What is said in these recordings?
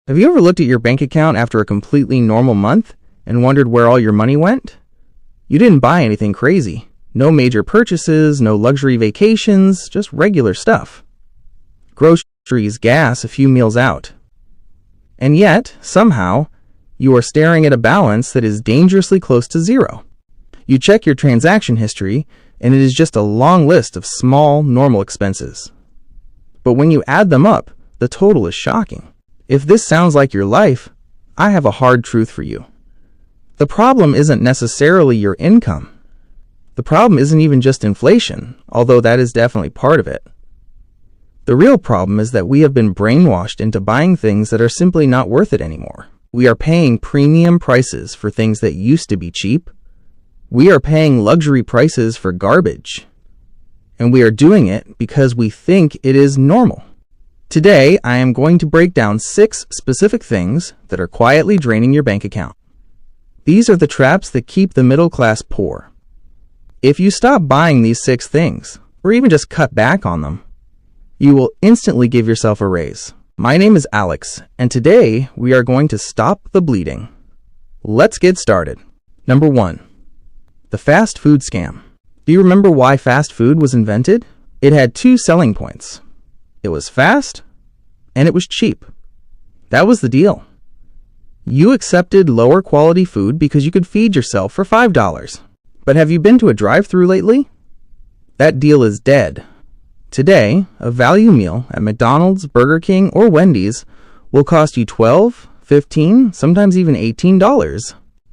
Have you ever looked at your bank account after a completely normal month and wondered where all your money went? You didn't buy anything crazy. No major purchases, no luxury vacations, just regular stuff. Groceries, gas, a few meals out. And yet, somehow, you are staring at a balance that is dangerously close to zero. You check your transaction history, and it is just a long list of small, normal expenses. But when you add them up, the total is shocking. If this sounds like your life, I have a hard truth for you. The problem isn't necessarily your income. The problem isn't even just inflation, although that is definitely part of it. The real problem is that we have been brainwashed into buying things that are simply not worth it anymore. We are paying premium prices for things that used to be cheap. We are paying luxury prices for garbage. And we are doing it because we think it is normal. Today, I am going to break down 6 specific things that are quietly draining your bank account. These are the traps that keep the middle class poor. If you stop buying these 6 things, or even just cut back on them, you will instantly give yourself a raise. My name is Alex, and today we are going to stop the bleeding. Let's get started. Number 1. The fast food scam. Do you remember why fast food was invented? It had 2 selling points. It was fast, and it was cheap. That was the deal. You accepted lower quality food because you could feed yourself for $5. But have you been to a drive-thru lately? That deal is dead. Today, a value meal at McDonald's, Burger King, or Wendy's will cost you $12, $15, sometimes even $18.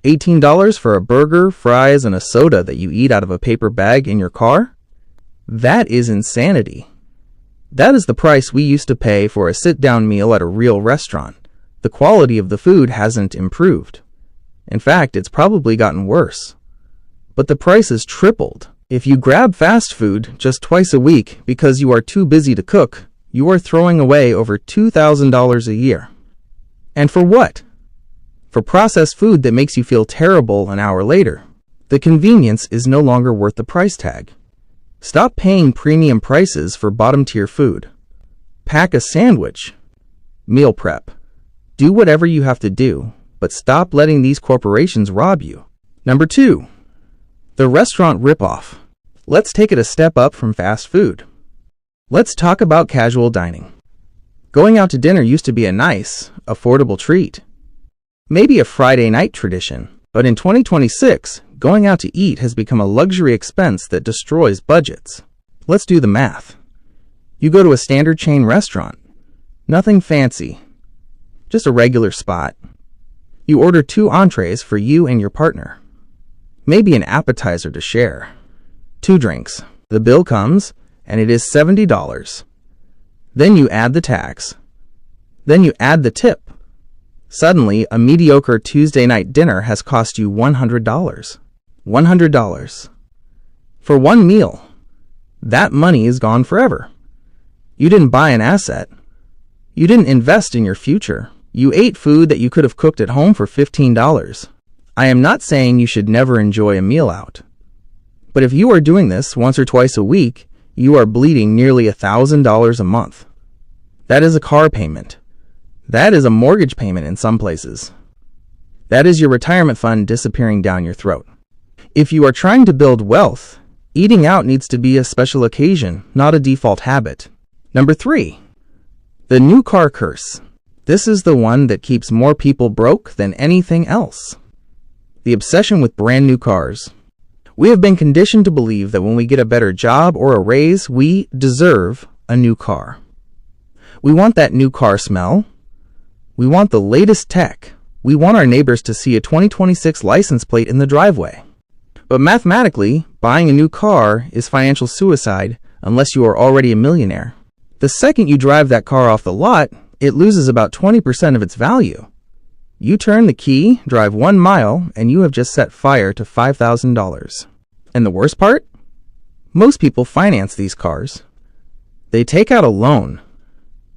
$18 for a burger, fries, and a soda that you eat out of a paper bag in your car? That is insanity. That is the price we used to pay for a sit-down meal at a real restaurant. The quality of the food hasn't improved. In fact, it's probably gotten worse. But the price has tripled. If you grab fast food just twice a week because you are too busy to cook, you are throwing away over $2,000 a year. And for what? For processed food that makes you feel terrible an hour later. The convenience is no longer worth the price tag. Stop paying premium prices for bottom-tier food. Pack a sandwich. Meal prep. Do whatever you have to do, but stop letting these corporations rob you. Number 2. The restaurant ripoff. Let's take it a step up from fast food. Let's talk about casual dining. Going out to dinner used to be a nice, affordable treat. Maybe a Friday night tradition, but in 2026, going out to eat has become a luxury expense that destroys budgets. Let's do the math. You go to a standard chain restaurant. Nothing fancy. Just a regular spot. You order 2 entrees for you and your partner. Maybe an appetizer to share. 2 drinks. The bill comes, and it is $70. Then you add the tax. Then you add the tip. Suddenly, a mediocre Tuesday night dinner has cost you $100. $100. For one meal. That money is gone forever. You didn't buy an asset. You didn't invest in your future. You ate food that you could have cooked at home for $15. I am not saying you should never enjoy a meal out. But if you are doing this once or twice a week, you are bleeding nearly $1,000 a month. That is a car payment. That is a mortgage payment in some places. That is your retirement fund disappearing down your throat. If you are trying to build wealth, eating out needs to be a special occasion, not a default habit. Number 3. The new car curse. This is the one that keeps more people broke than anything else. The obsession with brand new cars. We have been conditioned to believe that when we get a better job or a raise, we deserve a new car. We want that new car smell. We want the latest tech. We want our neighbors to see a 2026 license plate in the driveway. But mathematically, buying a new car is financial suicide unless you are already a millionaire. The second you drive that car off the lot, it loses about 20% of its value. You turn the key, drive 1 mile, and you have just set fire to $5,000. And the worst part? Most people finance these cars. They take out a loan.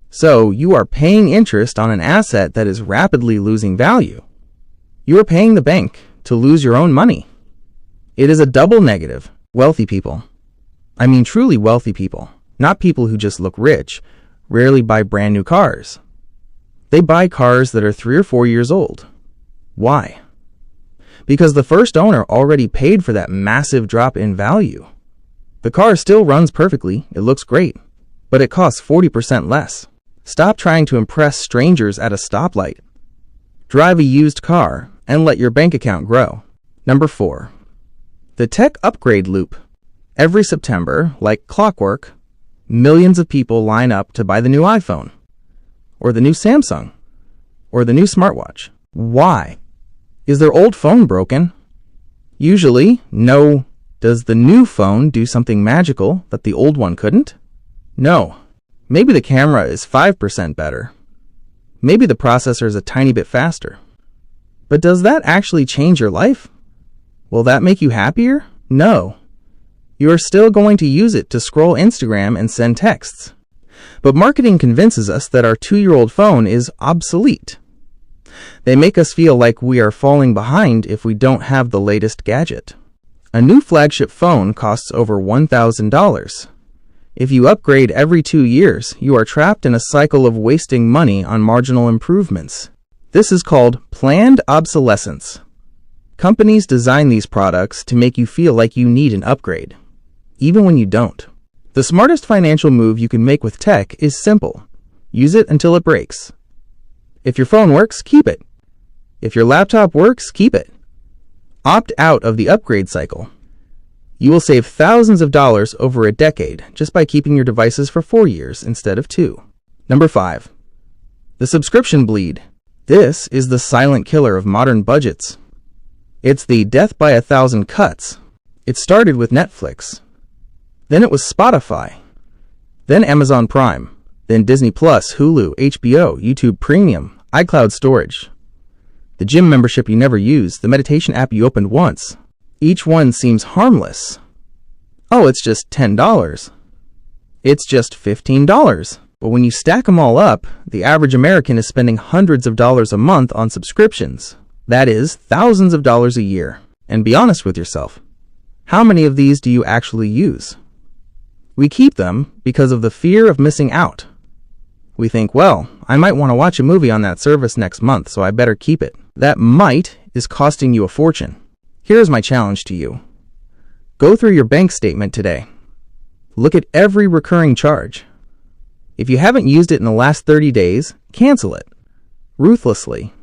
So you are paying interest on an asset that is rapidly losing value. You are paying the bank to lose your own money. It is a double negative. Wealthy people. I mean truly wealthy people, not people who just look rich, rarely buy brand new cars. They buy cars that are 3 or 4 years old. Why? Because the first owner already paid for that massive drop in value. The car still runs perfectly, it looks great, but it costs 40% less. Stop trying to impress strangers at a stoplight. Drive a used car and let your bank account grow. Number 4. The tech upgrade loop. Every September, like clockwork, millions of people line up to buy the new iPhone, or the new Samsung, or the new smartwatch. Why? Is their old phone broken? Usually, no. Does the new phone do something magical that the old one couldn't? No. Maybe the camera is 5% better. Maybe the processor is a tiny bit faster. But does that actually change your life? Will that make you happier? No. You are still going to use it to scroll Instagram and send texts. But marketing convinces us that our 2-year-old phone is obsolete. They make us feel like we are falling behind if we don't have the latest gadget. A new flagship phone costs over $1,000. If you upgrade every 2 years, you are trapped in a cycle of wasting money on marginal improvements. This is called planned obsolescence. Companies design these products to make you feel like you need an upgrade, even when you don't. The smartest financial move you can make with tech is simple. Use it until it breaks. If your phone works, keep it. If your laptop works, keep it. Opt out of the upgrade cycle. You will save thousands of dollars over a decade just by keeping your devices for 4 years instead of 2. Number 5. The subscription bleed. This is the silent killer of modern budgets. It's the death by 1,000 cuts. It started with Netflix. Then it was Spotify. Then Amazon Prime. Then Disney Plus, Hulu, HBO, YouTube Premium, iCloud storage. The gym membership you never use, the meditation app you opened once. Each one seems harmless. Oh, it's just $10. It's just $15. But when you stack them all up, the average American is spending hundreds of dollars a month on subscriptions. That is, thousands of dollars a year. And be honest with yourself. How many of these do you actually use? We keep them because of the fear of missing out. We think, well, I might want to watch a movie on that service next month, so I better keep it. That might is costing you a fortune. Here's my challenge to you. Go through your bank statement today. Look at every recurring charge. If you haven't used it in the last 30 days, cancel it. Ruthlessly.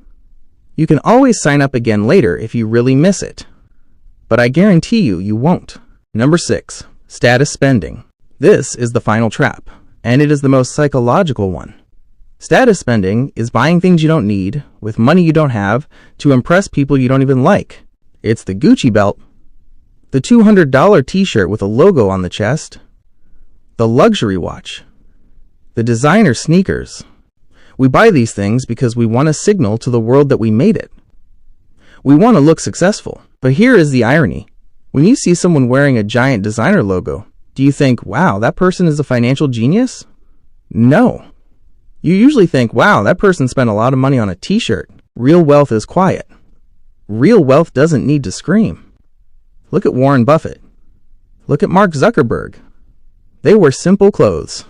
You can always sign up again later if you really miss it. But I guarantee you won't. Number 6. Status spending. This is the final trap, and it is the most psychological one. Status spending is buying things you don't need, with money you don't have, to impress people you don't even like. It's the Gucci belt, the $200 t-shirt with a logo on the chest, the luxury watch, the designer sneakers. We buy these things because we want to signal to the world that we made it. We want to look successful. But here is the irony. When you see someone wearing a giant designer logo, do you think, wow, that person is a financial genius? No. You usually think, wow, that person spent a lot of money on a t-shirt. Real wealth is quiet. Real wealth doesn't need to scream. Look at Warren Buffett. Look at Mark Zuckerberg. They wear simple clothes.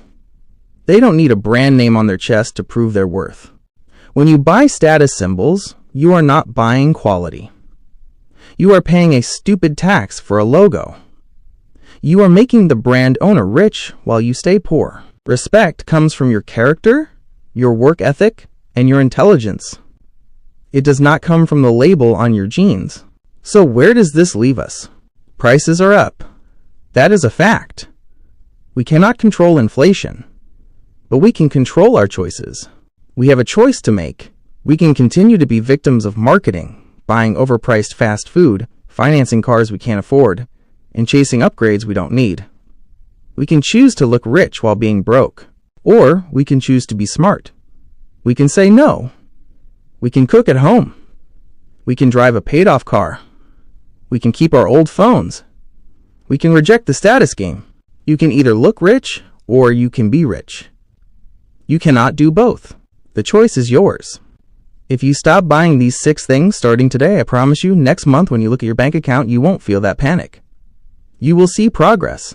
They don't need a brand name on their chest to prove their worth. When you buy status symbols, you are not buying quality. You are paying a stupid tax for a logo. You are making the brand owner rich while you stay poor. Respect comes from your character, your work ethic, and your intelligence. It does not come from the label on your jeans. So where does this leave us? Prices are up. That is a fact. We cannot control inflation, but we can control our choices. We have a choice to make. We can continue to be victims of marketing, buying overpriced fast food, financing cars we can't afford, and chasing upgrades we don't need. We can choose to look rich while being broke, or we can choose to be smart. We can say no. We can cook at home. We can drive a paid-off car. We can keep our old phones. We can reject the status game. You can either look rich or you can be rich. You cannot do both. The choice is yours. If you stop buying these 6 things starting today, I promise you, next month when you look at your bank account, you won't feel that panic. You will see progress.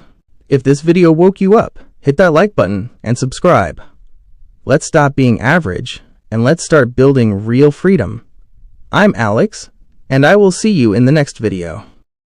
If this video woke you up, hit that like button and subscribe. Let's stop being average and let's start building real freedom. I'm Alex, and I will see you in the next video.